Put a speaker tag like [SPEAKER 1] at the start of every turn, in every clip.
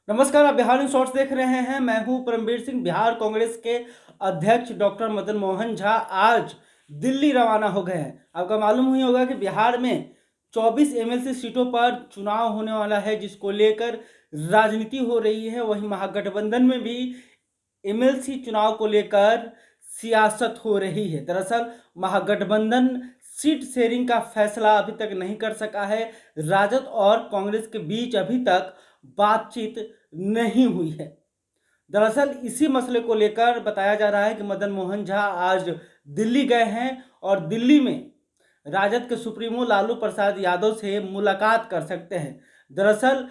[SPEAKER 1] नमस्कार, आप Bihar in shorts देख रहे हैं। मैं हूं परमवीर सिंह। बिहार कांग्रेस के अध्यक्ष डॉक्टर मदन मोहन झा आज दिल्ली रवाना हो गए हैं। आपको मालूम ही होगा कि बिहार में 24 एमएलसी सीटों पर चुनाव होने वाला है, जिसको लेकर राजनीति हो रही है। वहीं महागठबंधन में भी एमएलसी चुनाव को लेकर सियासत हो रही है। दरअसल महागठबंधन सीट शेयरिंग का फैसला अभी तक नहीं कर सका है। राजद और कांग्रेस के बीच अभी तक बातचीत नहीं हुई है। दरअसल इसी मसले को लेकर बताया जा रहा है कि मदन मोहन झा आज दिल्ली गए हैं और दिल्ली में राजद के सुप्रीमो लालू प्रसाद यादव से मुलाकात कर सकते हैं। दरअसल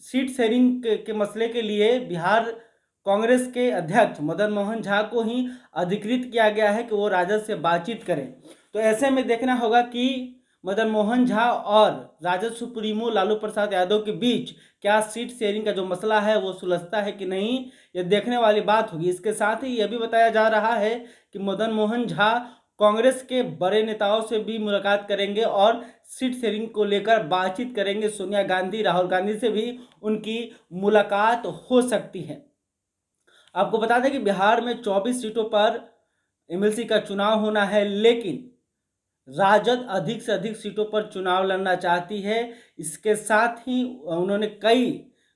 [SPEAKER 1] सीट शेयरिंग के मसले के लिए बिहार कांग्रेस के अध्यक्ष मदन मोहन झा को ही अधिकृत किया गया है कि वो राजद से बातचीत करें। तो ऐसे में देखना होगा कि मदन मोहन झा और राजद सुप्रीमो लालू प्रसाद यादव के बीच क्या सीट शेयरिंग का जो मसला है वो सुलझता है कि नहीं, ये देखने वाली बात होगी। इसके साथ ही यह भी बताया जा रहा है कि मदन मोहन झा कांग्रेस के बड़े नेताओं से भी मुलाकात करेंगे और सीट शेयरिंग को लेकर बातचीत करेंगे। सोनिया गांधी, राहुल गांधी से भी उनकी मुलाकात हो सकती है। आपको बता दें कि बिहार में 24 सीटों पर एमएलसी का चुनाव होना है, लेकिन राजद अधिक से अधिक सीटों पर चुनाव लड़ना चाहती है। इसके साथ ही उन्होंने कई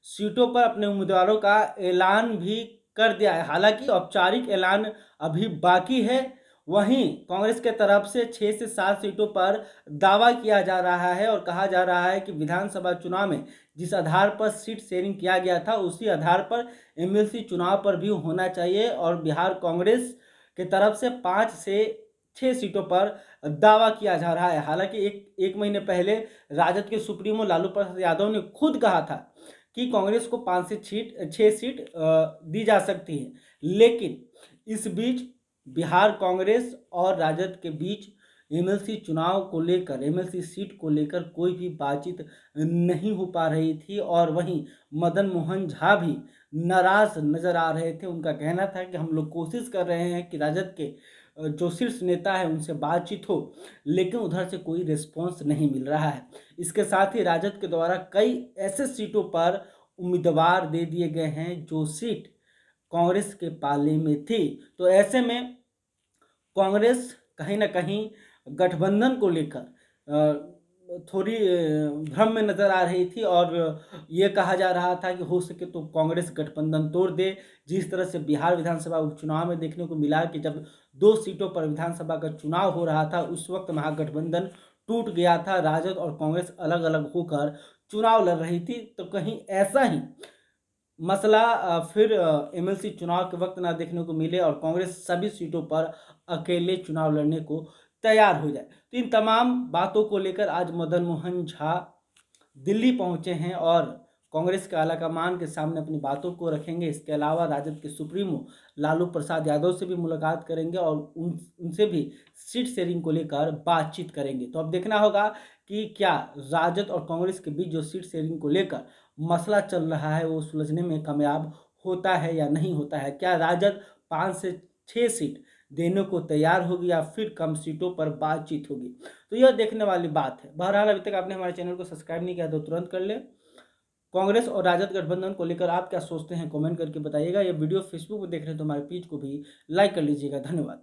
[SPEAKER 1] सीटों पर अपने उम्मीदवारों का ऐलान भी कर दिया है। हालांकि औपचारिक ऐलान अभी बाकी है। वहीं कांग्रेस के तरफ से 6 से 7 सीटों पर दावा किया जा रहा है और कहा जा रहा है कि विधानसभा चुनाव में जिस आधार पर सीट शेयरिंग किया गया था उसी आधार पर एमएलसी चुनाव पर भी होना चाहिए। और बिहार कांग्रेस के तरफ से 5 से 6 सीटों पर दावा किया जा रहा है। हालांकि एक महीने पहले राजद के सुप्रीमो लालू प्रसाद यादव ने खुद कहा था कि कांग्रेस को 5 से 6 सीट दी जा सकती है, लेकिन इस बीच बिहार कांग्रेस और राजद के बीच एमएलसी चुनाव को लेकर, एमएलसी सीट को लेकर कोई भी बातचीत नहीं हो पा रही थी। और वहीं मदन मोहन झा भी नाराज नजर आ रहे थे। उनका कहना था कि हम लोग कोशिश कर रहे हैं कि राजद के जो शीर्ष नेता है उनसे बातचीत हो, लेकिन उधर से कोई रिस्पॉन्स नहीं मिल रहा है। इसके साथ ही राजद के द्वारा कई ऐसे सीटों पर उम्मीदवार दे दिए गए हैं जो सीट कांग्रेस के पाले में थी। तो ऐसे में कांग्रेस कहीं ना कहीं गठबंधन को लेकर थोड़ी भ्रम में नजर आ रही थी और ये कहा जा रहा था कि हो सके तो कांग्रेस गठबंधन तोड़ दे। जिस तरह से बिहार विधानसभा उपचुनाव में देखने को मिला कि जब 2 सीटों पर विधानसभा का चुनाव हो रहा था उस वक्त महागठबंधन टूट गया था। राजद और कांग्रेस अलग अलग होकर चुनाव लड़ रही थी। तो कहीं ऐसा ही मसला फिर एमएलसी चुनाव के वक्त ना देखने को मिले और कांग्रेस सभी सीटों पर अकेले चुनाव लड़ने को तैयार हो जाए। तो इन तमाम बातों को लेकर आज मदन मोहन झा दिल्ली पहुंचे हैं और कांग्रेस के आलाकमान के सामने अपनी बातों को रखेंगे। इसके अलावा राजद के सुप्रीमो लालू प्रसाद यादव से भी मुलाकात करेंगे और उनसे भी सीट शेयरिंग को लेकर बातचीत करेंगे। तो अब देखना होगा कि क्या राजद और कांग्रेस के बीच जो सीट शेयरिंग को लेकर मसला चल रहा है वो सुलझने में कामयाब होता है या नहीं होता है। क्या राजद 5 से 6 सीट देने को तैयार होगी या फिर कम सीटों पर बातचीत होगी, तो यह देखने वाली बात है। बहरहाल अभी तक आपने हमारे चैनल को सब्सक्राइब नहीं किया तो तुरंत कर ले। कांग्रेस और राजद गठबंधन को लेकर आप क्या सोचते हैं कमेंट करके बताइएगा। ये वीडियो फेसबुक पर देख रहे हैं तो हमारे पेज को भी लाइक कर लीजिएगा। धन्यवाद।